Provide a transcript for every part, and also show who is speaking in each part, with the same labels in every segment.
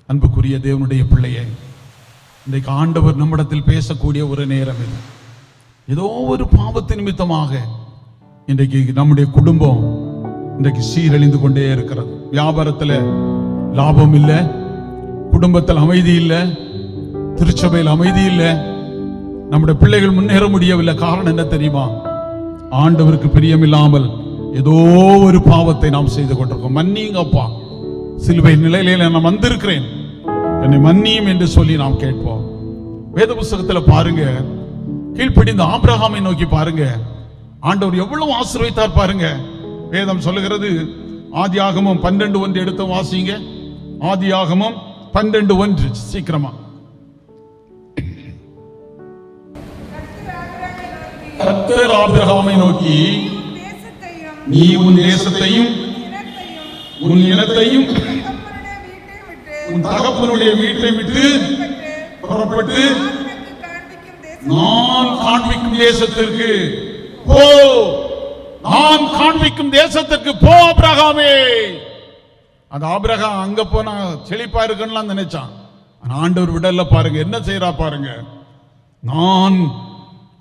Speaker 1: அன்புக்குரிய தேவனுடைய பிள்ளையே, இன்றைக்கு ஆண்டவர் நம்மிடத்தில் பேசக்கூடிய ஒரு நேரம் இது. ஏதோ ஒரு பாவத்து நிமித்தமாக இன்றைக்கு நம்முடைய குடும்பம் இன்றைக்கு சீரழிந்து கொண்டே இருக்கிறது. வியாபாரத்தில் லாபம் இல்லை, குடும்பத்தில் அமைதி இல்லை, திருச்சபையில் அமைதி இல்லை, நம்முடைய பிள்ளைகள் முன்னேற முடியவில்லை. காரணம் என்ன தெரியுமா? ஆண்டவருக்கு பிரியமில்லாமல் ஏதோ ஒரு பாவத்தை நாம் செய்து கொண்டிருக்கோம். மன்னிங்கப்பா, சிலுவை நிலையில நான் வந்திருக்கிறேன், என்னை மன்னியும் என்று சொல்லி நாம் கேட்போம். வேத புஸ்தகத்தில் பாருங்க, கீழ்ப்படிந்த ஆபிரகாமை நோக்கி பாருங்க, ஆண்டவர் எவ்வளவு ஆசீர்வதித்தார் பாருங்க. வேதம் சொல்லுகிறது, ஆதியாகமம் 12:1 எடுத்து வாசிங்க. ஆதியாகமம் 12:1 சீக்கிரமா. கர்த்தர் ஆபிரகாமை நோக்கி, நீ உன் தேசத்தையும் உன் இனத்தையும் உன் தகப்பனுடைய வீட்டை விட்டு புறப்பட்டு நான் காண்பிக்கும் தேசத்திற்கு போ. நான் காண்பிக்கும் தேசத்திற்கு போ ஆபிரகாமே. அந்த ஆபிரகாம் அங்க போனா செழிப்பா இருக்குன்னு நினைச்சான். ஆண்டவர் விடல. பாருங்க என்ன செய்யறா பாருங்க. நான்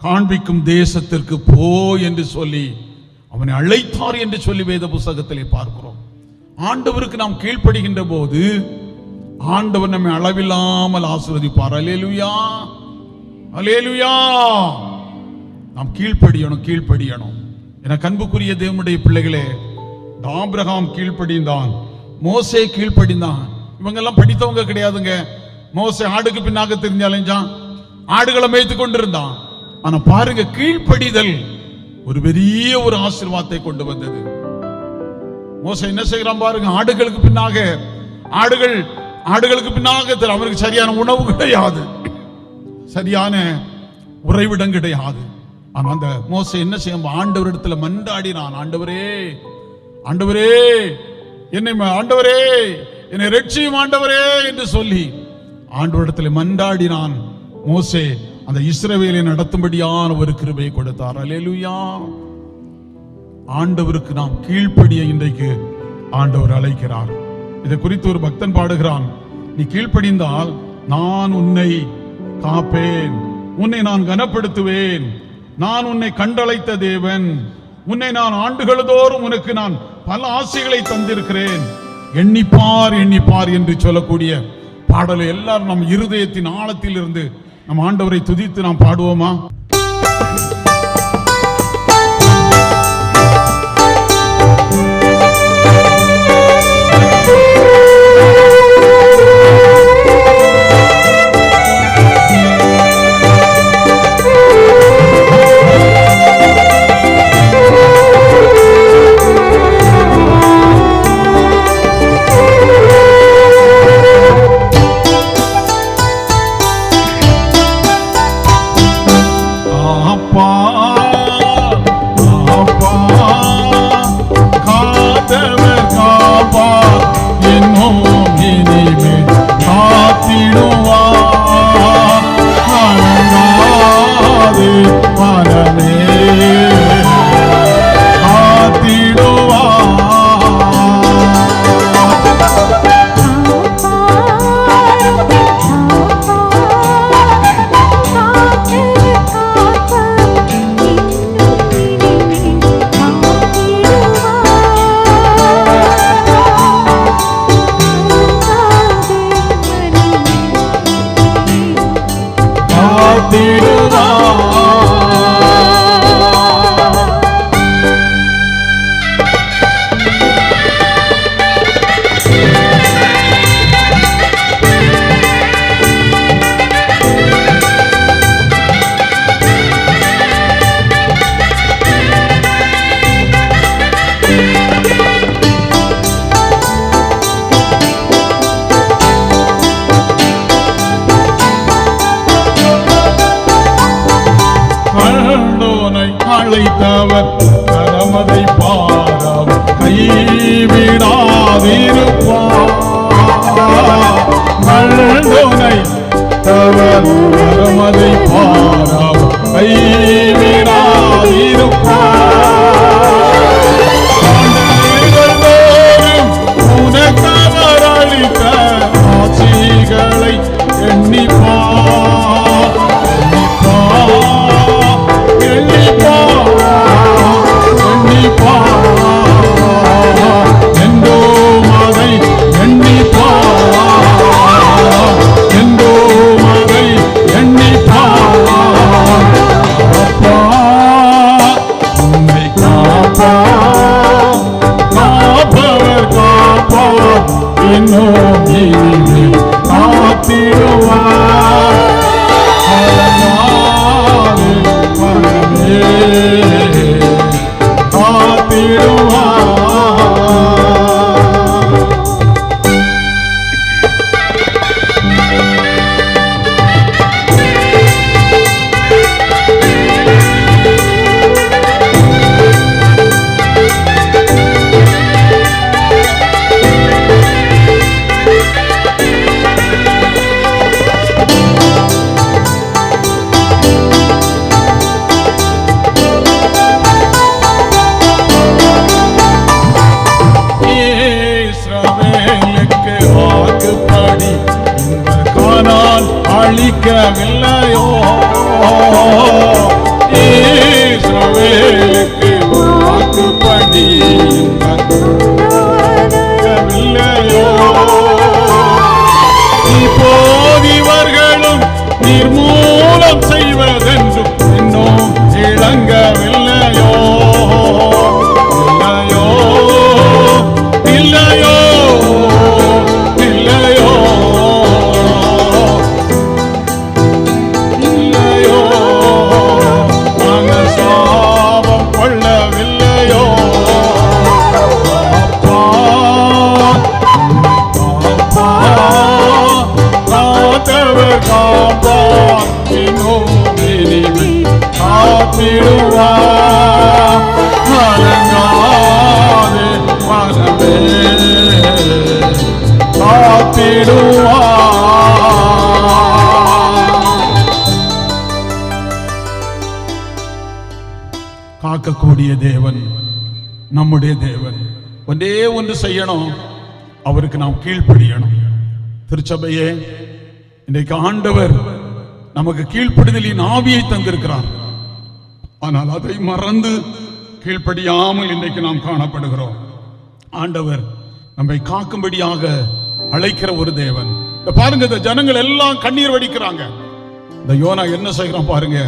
Speaker 1: காண்பிக்கும் தேசத்திற்கு போ என்று சொல்லி அவனை அழைத்தார் என்று சொல்லி வேத புஸ்தகத்திலே பார்க்கிறோம். ஆண்டவருக்கு நாம் கீழ்ப்படுகின்ற போது ஆண்டவர் நம்மை அளவில்லாமல் ஆசீர்வதிப்பார். அல்லேலூயா, அல்லேலூயா. நாம் கீழ்ப்படியணும். எனக்கு அன்புக்குரிய தேவனுடைய பிள்ளைகளே, ஆபிரகாம் கீழ்ப்படிந்தான், மோசே கீழ்ப்படிந்தான். இவங்கெல்லாம் படித்தவங்க கிடையாதுங்க. மோசே ஆடுக்கு பின்னாக தெரிஞ்சு அலைஞ்சான், ஆடுகளை மேய்த்து கொண்டிருந்தான். ஆனா பாருங்க, கீழ்ப்படிதல் ஒரு பெரிய ஒரு ஆசீர்வாதத்தை கொண்டு வந்தது. மோசே என்ன செய்யறான் பாருங்க, ஆடுகளுக்கு பின்னாக அவருக்கு சரியான உணவு கிடையாது, சரியான உறைவிடம் கிடையாது. ஆனா அந்த மோசே என்ன செய்யும், ஆண்டவர் இடத்துல மன்றாடினான், ஆண்டவரே ஆண்டவரே என்னை ரட்சியும் ஆண்டவரே என்று சொல்லி ஆண்டவரிடத்தில் மன்றாடினான். மோசே அந்த இஸ்ரவேலை நடத்தும்படியான ஒரு கிருபையை கொடுத்தார். அல்லேலூயா. ஆண்டவருக்கு நாம் கீழ்ப்படிய இன்றைக்கு ஆண்டவர் அழைக்கிறார். இதை குறித்து ஒரு பக்தன் பாடுகிறான், நீ கீழ்ப்படிந்தால் நான் உன்னை காப்பேன், உன்னை நான் கனப்படுத்துவேன், நான் உன்னை கண்டழைத்த தேவன், உன்னை நான் ஆண்டுகளதோறும் உனக்கு நான் பல ஆசைகளை தந்திருக்கிறேன், எண்ணிப்பார் எண்ணிப்பார் என்று சொல்லக்கூடிய பாடலை எல்லாரும் நம் இருதயத்தின் ஆழத்தில் இருந்து நம் ஆண்டவரை துதித்து நாம் பாடுவோமா? அழைத்தவர் கரமதை பாரார், கைவிடாதிருப்பார். கள்ளோனை தவர் கரமதை பாரார், கைவிடாதிருப்பார். உனக்கவர் அளித்த ஆட்சி இறங்கவில்லையோ? இஸ்ரவேலுக்கு வாக்குப்படி இறங்கவில்லையோ? இப்போது இவர்களும் நிர்மூலம் செய்வதென்றும் இன்னும் இறங்கவில்லையோ? இல்லையோ, இல்லையோ, இல்லையோ, இல்லையோ, மனசாபம் கொள்ளவில்லையோ? அப்பா, அப்பா, காத்தவர் காப்பார், இன்னும் இனிமே காத்திடுவார். மறங்காதே மனமே காக்கக்கூடிய தேவன் நம்முடைய தேவன். ஒன்றே ஒன்று செய்யணும், அவருக்கு நாம் கீழ்ப்படியணும். திருச்சபையே, இன்றைக்கு ஆண்டவர் நமக்கு கீழ்ப்படிதலின் ஆவியை தந்திருக்கிறார். ஆனால் அதை மறந்து கீழ்ப்படியாமல் இன்றைக்கு நாம் காணப்படுகிறோம். ஆண்டவர் நம்மை காக்கும்படியாக அழைக்கிற ஒரு தேவன். பாருங்க, இந்த ஜனங்கள் எல்லாம் கண்ணீர் வடிக்கிறாங்க. இந்த யோனா என்ன செய்கிறான் பாருங்க,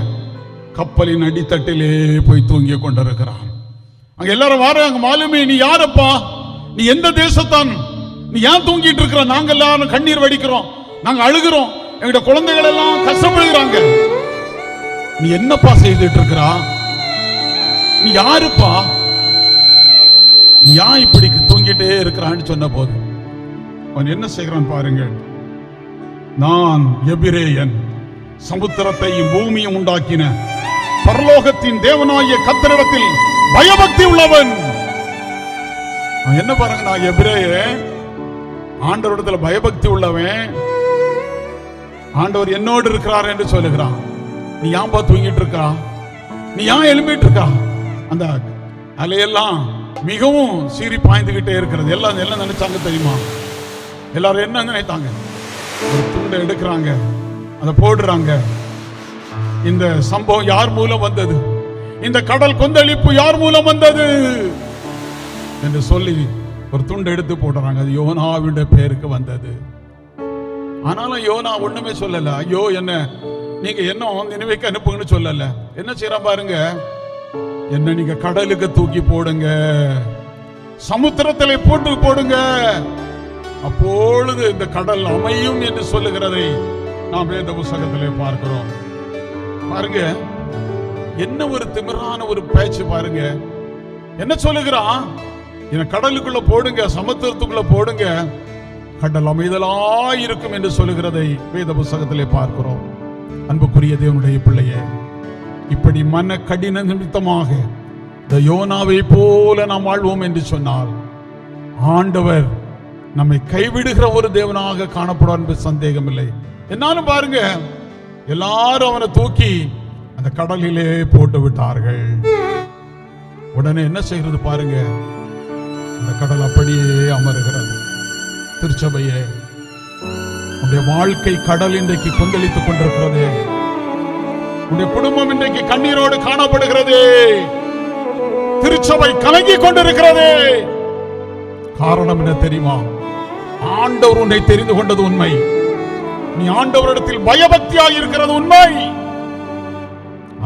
Speaker 1: கப்பலின் அடித்தட்டிலே போய் தூங்கி கொண்டிருக்கிறான். அங்க எல்லாரும் வராங்க, மாலுமே நீ யாரப்பா, நீ எந்த தேசத்தான், நீ ஏன் தூங்கிட்டு இருக்கிற? நாங்க எல்லாரும் கண்ணீர் வடிக்கிறோம், நாங்க அழுகிறோம், எங்க குழந்தைகள் எல்லாம் கஷ்டப்படுகிறாங்க. நீ என்னப்பா செய்துட்டு இருக்கிறா? நீ யாருப்பா? நீ ஏன் இப்படி தூங்கிட்டே இருக்கிறான்னு சொன்ன போது அவன் என்ன செய்கிறான் பாருங்கள். நான் எபிரேயன், சமுத்திரத்தையும் பூமியும் உண்டாக்கின பரலோகத்தின் தேவனாகிய கர்த்தரிடத்தில் பயபக்தி உள்ளவன். என்ன பாருங்க, நான் எபிரேயன், ஆண்டவரிடத்துல பயபக்தி உள்ளவன், ஆண்டவர் என்னோடு இருக்கிறார் என்று சொல்லுகிறான். நீ ஏன்பா தூங்கிட்டு இருக்கா? நீ ஏன் எழும்பிட்டு இருக்கா? அந்த அலையெல்லாம் மிகவும் சீறி பாய்ந்துகிட்டே இருக்கிறது. எல்லாம் என்ன நினைச்சாங்க தெரியுமா? எல்லாரும் என்ன நினைத்தாங்க? ஒரு துண்டை எடுக்கிறாங்க, அதை போடுறாங்க. இந்த சம்பவம் யார் மூலம் வந்தது? இந்த கடல் கொந்தளிப்பு யார் மூலம் வந்தது என்று சொல்லி ஒரு துண்டை எடுத்து போடுறாங்க. அது யோனாவுடைய பேருக்கு வந்தது. ஆனாலும் யோனா ஒண்ணுமே சொல்லல. ஐயோ, என்ன நீங்க என்ன நினைவுக்கு அனுப்புங்கன்னு சொல்லல. என்ன செய்யறான் பாருங்க, என்ன நீங்க கடலுக்கு தூக்கி போடுங்க, சமுத்திரத்திலே போட்டு போடுங்க, அப்பொழுது இந்த கடல் அமையும் என்று சொல்லுகிறதை நாம் வேத புத்தகத்திலே பார்க்கிறோம். பாருங்க, என்ன ஒரு திமிரான ஒரு பேச்சு பாருங்க. என்ன சொல்லுகிறான்? என்ன கடலுக்குள்ள போடுங்க, சமுத்திரத்துக்குள்ள போடுங்க, கடல் அமைதலாய் இருக்கும் என்று சொல்லுகிறதை வேத புத்தகத்திலே பார்க்கிறோம். அன்புக்குரிய தேவனுடைய பிள்ளையே, இப்படி மன கடின நிமித்தமாக இந்த யோனாவை போல நாம் வாழ்வோம் என்று சொன்னால் ஆண்டவர் நம்மை கைவிடுகிற ஒரு தேவனாக காணப்படுவார் என்பது சந்தேகம் இல்லை. என்னாலும் பாருங்க, எல்லாரும் அவனை தூக்கி அந்த கடலிலே போட்டு விட்டார்கள். உடனே என்ன செய்கிறது பாருங்க, அந்த கடல் அப்படியே அமருகிறது. திருச்சபையே, உன்னுடைய வாழ்க்கை கடல் இன்றைக்கு கொந்தளித்துக் கொண்டிருக்கிறது. உன்னுடைய குடும்பம் இன்றைக்கு கண்ணீரோடு காணப்படுகிறது. திருச்சபை கலங்கிக் கொண்டிருக்கிறது. காரணம் என்ன தெரியுமா? ஆண்டவர் உன்னை தெரிந்து கொண்டது உண்மை. நீ ஆண்டவரிடத்தில் பயபக்தியாக இருக்கிறது உண்மை.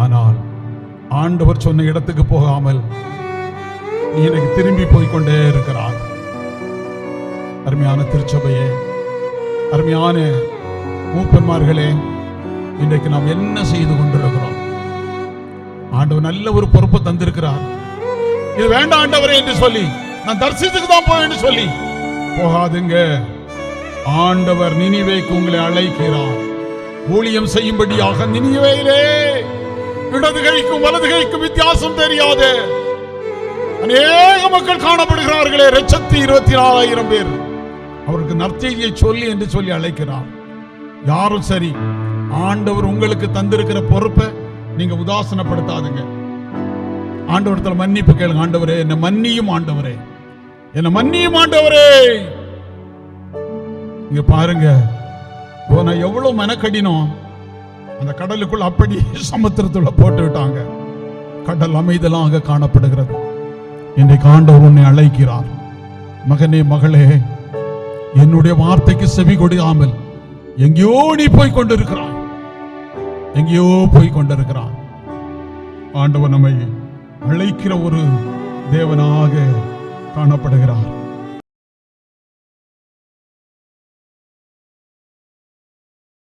Speaker 1: ஆனால் ஆண்டவர் சொன்ன இடத்துக்கு போகாமல் நீ எனக்கு திரும்பி போய்கொண்டே இருக்கிறாய். அருமையான திருச்சபையே, அருமையான மூப்பன்மார்களே, இன்றைக்கு நாம் என்ன செய்து கொண்டிருக்கிறோம்? ஆண்டவர் நல்ல ஒரு பொறுப்பை தந்திருக்கிறார். இது வேண்டாம் ஆண்டவரே என்று சொல்லி, நான் தரிசித்துக்கு தான் போய் என்று சொல்லி போகாதுங்க. ஆண்டவர் நினிவேக்கு உங்களை அழைக்கிறார். ஊழியம் செய்யும்படியாக நினிவேயிலே இடது கைக்கும் வலது கைக்கும் வித்தியாசம் தெரியாது அநேக மக்கள் காணப்படுகிறார்களே. 124,000 பேர் அவருக்கு நற்செய்தியை சொல்லி என்று சொல்லி அழைக்கிறார். யாரும் சரி, ஆண்டவர் உங்களுக்கு தந்திருக்கிற பொறுப்பை நீங்க உதாசனப்படுத்தாதுங்க. ஆண்டவரத்தில் மன்னிப்பு கேளுங்க. ஆண்டவரே, என்ன மன்னியும், ஆண்டவரே என்ன மன்னியும், ஆண்டவரே. இங்க பாருங்க, எவ்வளவு மனக்கடினம். அந்த கடலுக்குள் அப்படி சமுத்திரத்துல போட்டு விட்டாங்க. கடல் அமைதலாக காணப்படுகிறது. இன்றைக்கு ஆண்டவர் உன்னை அழைக்கிறார். மகனே, மகளே, என்னுடைய வார்த்தைக்கு செவி கொடாமல் எங்கேயோ நீ போய் கொண்டிருக்கிறாய், எங்கேயோ போய் கொண்டிருக்கிறான். ஆண்டவர் நம்மை அழைக்கிற ஒரு தேவனாக காணப்படுகிறார்.